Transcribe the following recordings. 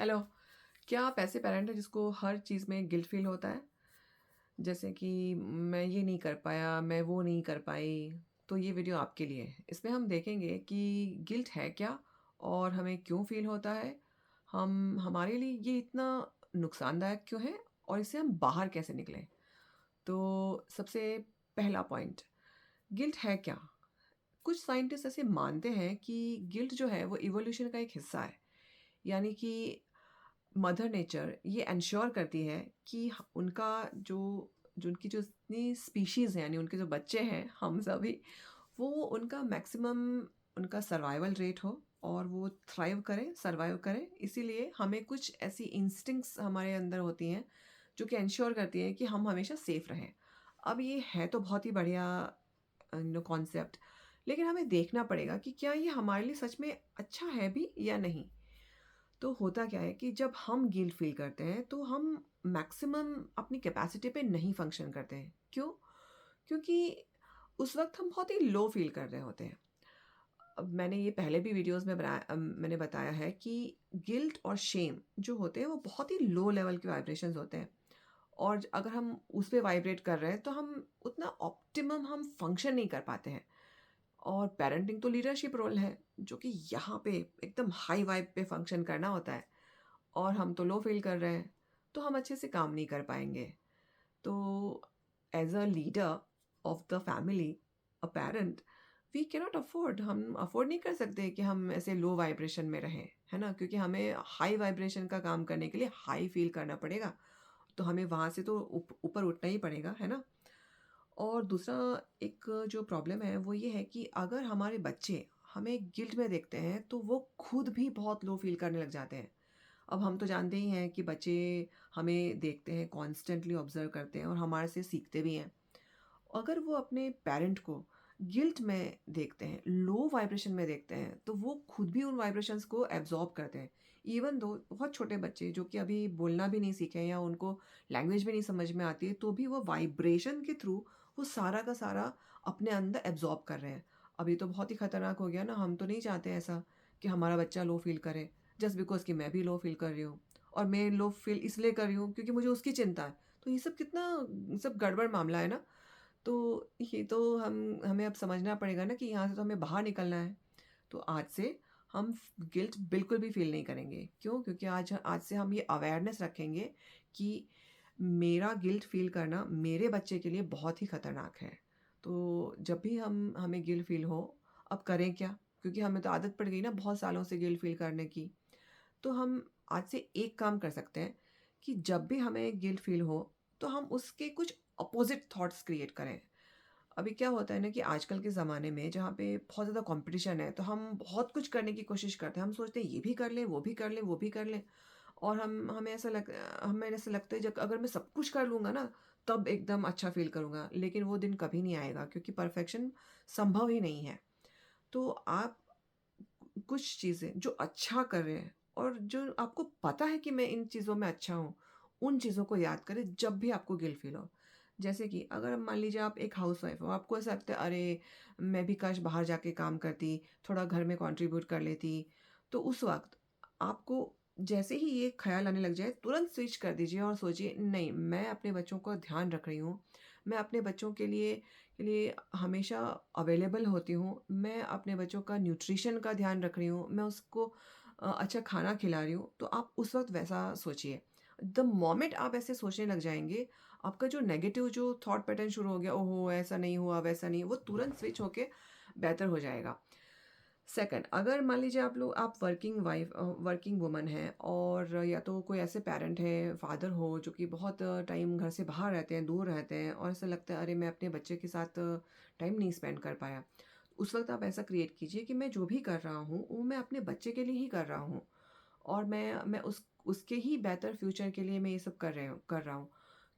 Hello. क्या आप ऐसे पेरेंट हैं जिसको हर चीज़ में गिल्ट फील होता है? जैसे कि मैं ये नहीं कर पाया, मैं वो नहीं कर पाई, तो ये वीडियो आपके लिए है। इसमें हम देखेंगे कि गिल्ट है क्या और हमें क्यों फील होता है? हम हमारे लिए ये इतना नुकसानदायक क्यों है और इससे हम बाहर कैसे निकलें? तो सबसे पहला पॉइंट, गिल्ट है क्या? कुछ साइंटिस्ट ऐसे मानते हैं कि गिल्ट जो है वो इवोल्यूशन का एक हिस्सा है। यानी कि मदर नेचर ये एंश्योर करती है कि उनका जो जो उनकी जो इतनी स्पीशीज़ हैं, यानी उनके जो बच्चे हैं हम सभी, वो उनका मैक्सिमम उनका सर्वाइवल रेट हो और वो थ्राइव करें, सर्वाइव करें। इसीलिए हमें कुछ ऐसी इंस्टिंक्ट्स हमारे अंदर होती हैं जो कि एंश्योर करती हैं कि हम हमेशा सेफ रहें। अब ये है तो बहुत ही बढ़िया कॉन्सेप्ट, लेकिन हमें देखना पड़ेगा कि क्या ये हमारे लिए सच में अच्छा है भी या नहीं। तो होता क्या है कि जब हम गिल्ट फ़ील करते हैं, तो हम मैक्सिमम अपनी कैपेसिटी पे नहीं फ़ंक्शन करते हैं। क्यों? क्योंकि उस वक़्त हम बहुत ही लो फ़ील कर रहे होते हैं। अब मैंने ये पहले भी वीडियोज़ में मैंने बताया है कि गिल्ट और शेम जो होते हैं, वो बहुत ही लो लेवल के वाइब्रेशंस होते हैं और अगर हम उस पे वाइब्रेट कर रहे हैं, तो हम उतना ऑप्टिमम हम फ़ंक्शन नहीं कर पाते हैं। और पेरेंटिंग तो लीडरशिप रोल है, जो कि यहाँ पे एकदम हाई वाइब पे फ़ंक्शन करना होता है। और हम तो लो फ़ील कर रहे हैं, तो हम अच्छे से काम नहीं कर पाएँगे। तो as a leader of the family, a parent, we cannot afford, हम अफ़ोर्ड नहीं कर सकते कि हम ऐसे लो वाइब्रेशन में रहें, है ना? क्योंकि हमें हाई वाइब्रेशन का काम करने के लिए हाई फ़ील करना पड़ेगा, तो हमें वहाँ से तो ऊपर उठना ही पड़ेगा, है ना? और दूसरा एक जो प्रॉब्लम है वो ये है कि अगर हमारे बच्चे हमें गिल्ट में देखते हैं, तो वो खुद भी बहुत लो फ़ील करने लग जाते हैं। अब हम तो जानते ही हैं कि बच्चे हमें देखते हैं, कॉन्स्टेंटली ऑब्ज़र्व करते हैं और हमारे से सीखते भी हैं। अगर वो अपने पेरेंट को गिल्ट में देखते हैं, लो वाइब्रेशन में देखते हैं, तो वो खुद भी उन वाइब्रेशंस को एब्ज़ॉर्ब करते हैं। इवन दो बहुत छोटे बच्चे जो कि अभी बोलना भी नहीं सीखे हैं या उनको लैंग्वेज भी नहीं समझ में आती है, तो भी वो वाइब्रेशन के थ्रू वो सारा का सारा अपने अंदर एब्ज़ॉर्ब कर रहे हैं। अब ये तो बहुत ही खतरनाक हो गया ना, हम तो नहीं चाहते ऐसा कि हमारा बच्चा लो फ़ील करे, जस्ट बिकॉज़ कि मैं भी लो फ़ील कर रही हूँ और मैं लो फ़ील इसलिए कर रही हूँ क्योंकि मुझे उसकी चिंता है। तो ये सब कितना सब गड़बड़ मामला है ना। तो ये तो हमें अब समझना पड़ेगा ना कि यहाँ से तो हमें बाहर निकलना है। तो आज से हम गिल्ट बिल्कुल भी फ़ील नहीं करेंगे। क्यों? क्योंकि आज आज से हम ये अवेयरनेस रखेंगे कि मेरा गिल्ट फ़ील करना मेरे बच्चे के लिए बहुत ही खतरनाक है। तो जब भी हमें गिल्ट फ़ील हो, अब करें क्या? क्योंकि हमें तो आदत पड़ गई ना बहुत सालों से गिल्ट फ़ील करने की। तो हम आज से एक काम कर सकते हैं कि जब भी हमें गिल्ट फ़ील हो, तो हम उसके कुछ अपोज़िट थॉट्स क्रिएट करें। अभी क्या होता है ना कि आजकल के ज़माने में जहाँ पे बहुत ज़्यादा कॉम्पिटिशन है, तो हम बहुत कुछ करने की कोशिश करते हैं। हम सोचते हैं ये भी कर लें, वो भी कर लें, वो भी कर लें और हमें ऐसा लगता है जब अगर मैं सब कुछ कर लूँगा ना, तब एकदम अच्छा फ़ील करूँगा। लेकिन वो दिन कभी नहीं आएगा क्योंकि परफ़ेक्शन संभव ही नहीं है। तो आप कुछ चीज़ें जो अच्छा कर रहे हैं और जो आपको पता है कि मैं इन चीज़ों में अच्छा हूँ, उन चीज़ों को याद करें जब भी आपको गिल्ट फ़ील हो। जैसे कि अगर मान लीजिए आप एक हाउसवाइफ़ हो, आपको ऐसा लगता है अरे! मैं भी काश बाहर जाके काम करती, थोड़ा घर में कंट्रीब्यूट कर लेती। तो उस वक़्त आपको जैसे ही ये ख़्याल आने लग जाए, तुरंत स्विच कर दीजिए और सोचिए नहीं, मैं अपने बच्चों का ध्यान रख रही हूँ। मैं अपने बच्चों के लिए हमेशा अवेलेबल होती हूँ। मैं अपने बच्चों का न्यूट्रिशन का ध्यान रख रही हूँ। मैं उसको अच्छा खाना खिला रही हूँ। तो आप उस वक़्त वैसा सोचिए। द मोमेंट आप ऐसे सोचने लग जाएँगे, आपका जो नेगेटिव जो थॉट पैटर्न शुरू हो गया, ओहो! ऐसा नहीं हुआ, वैसा नहीं, वो तुरंत स्विच होके बेहतर हो जाएगा। सेकंड, अगर मान लीजिए आप वर्किंग वुमन हैं और या तो कोई ऐसे पेरेंट हैं, फादर हो जो कि बहुत टाइम घर से बाहर रहते हैं, दूर रहते हैं और ऐसा लगता है अरे मैं अपने बच्चे के साथ टाइम नहीं स्पेंड कर पाया। उस वक़्त आप ऐसा क्रिएट कीजिए कि मैं जो भी कर रहा हूँ, वो मैं अपने बच्चे के लिए ही कर रहा हूँ और मैं उसके ही बेहतर फ्यूचर के लिए मैं ये सब कर रहा हूँ।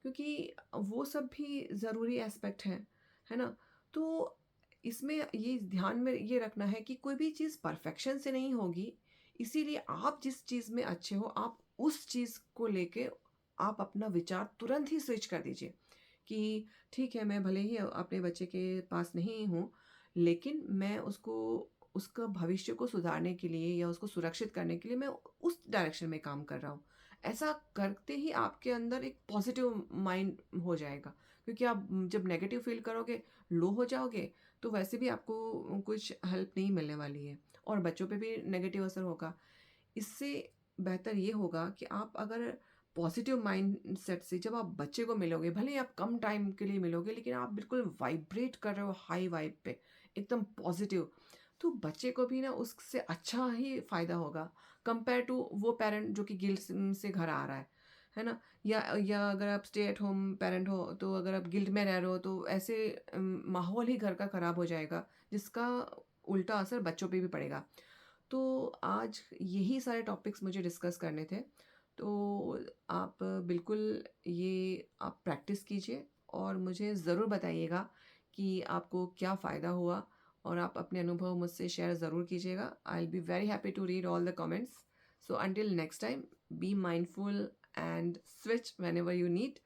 क्योंकि वो सब भी ज़रूरी एस्पेक्ट हैं, है ना? तो इसमें ये ध्यान में ये रखना है कि कोई भी चीज़ परफेक्शन से नहीं होगी, इसीलिए आप जिस चीज़ में अच्छे हो, आप उस चीज़ को लेके आप अपना विचार तुरंत ही स्विच कर दीजिए कि ठीक है, मैं भले ही अपने बच्चे के पास नहीं हूँ, लेकिन मैं उसको उसका भविष्य को सुधारने के लिए या उसको सुरक्षित करने के लिए मैं उस डायरेक्शन में काम कर रहा हूँ। ऐसा करते ही आपके अंदर एक पॉजिटिव माइंड हो जाएगा, क्योंकि आप जब नेगेटिव फ़ील करोगे, लो हो जाओगे, तो वैसे भी आपको कुछ हेल्प नहीं मिलने वाली है और बच्चों पे भी नेगेटिव असर होगा। इससे बेहतर ये होगा कि आप अगर पॉजिटिव माइंडसेट से जब आप बच्चे को मिलोगे, भले ही आप कम टाइम के लिए मिलोगे, लेकिन आप बिल्कुल वाइब्रेट कर रहे हो हाई वाइब पे, एकदम पॉजिटिव, तो बच्चे को भी ना उससे अच्छा ही फ़ायदा होगा कंपेयर टू वो पेरेंट जो कि गिल्ट से घर आ रहा है ना? या अगर आप स्टे एट होम पेरेंट हो, तो अगर आप गिल्ट में रह रहे हो, तो ऐसे माहौल ही घर का ख़राब हो जाएगा, जिसका उल्टा असर बच्चों पे भी पड़ेगा। तो आज यही सारे टॉपिक्स मुझे डिस्कस करने थे। तो आप बिल्कुल ये आप प्रैक्टिस कीजिए और मुझे ज़रूर बताइएगा कि आपको क्या फ़ायदा हुआ, और आप अपने अनुभव मुझसे शेयर ज़रूर कीजिएगा। I will be very happy to read all the comments. So until next time, be mindful and switch whenever you need,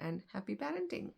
and happy parenting.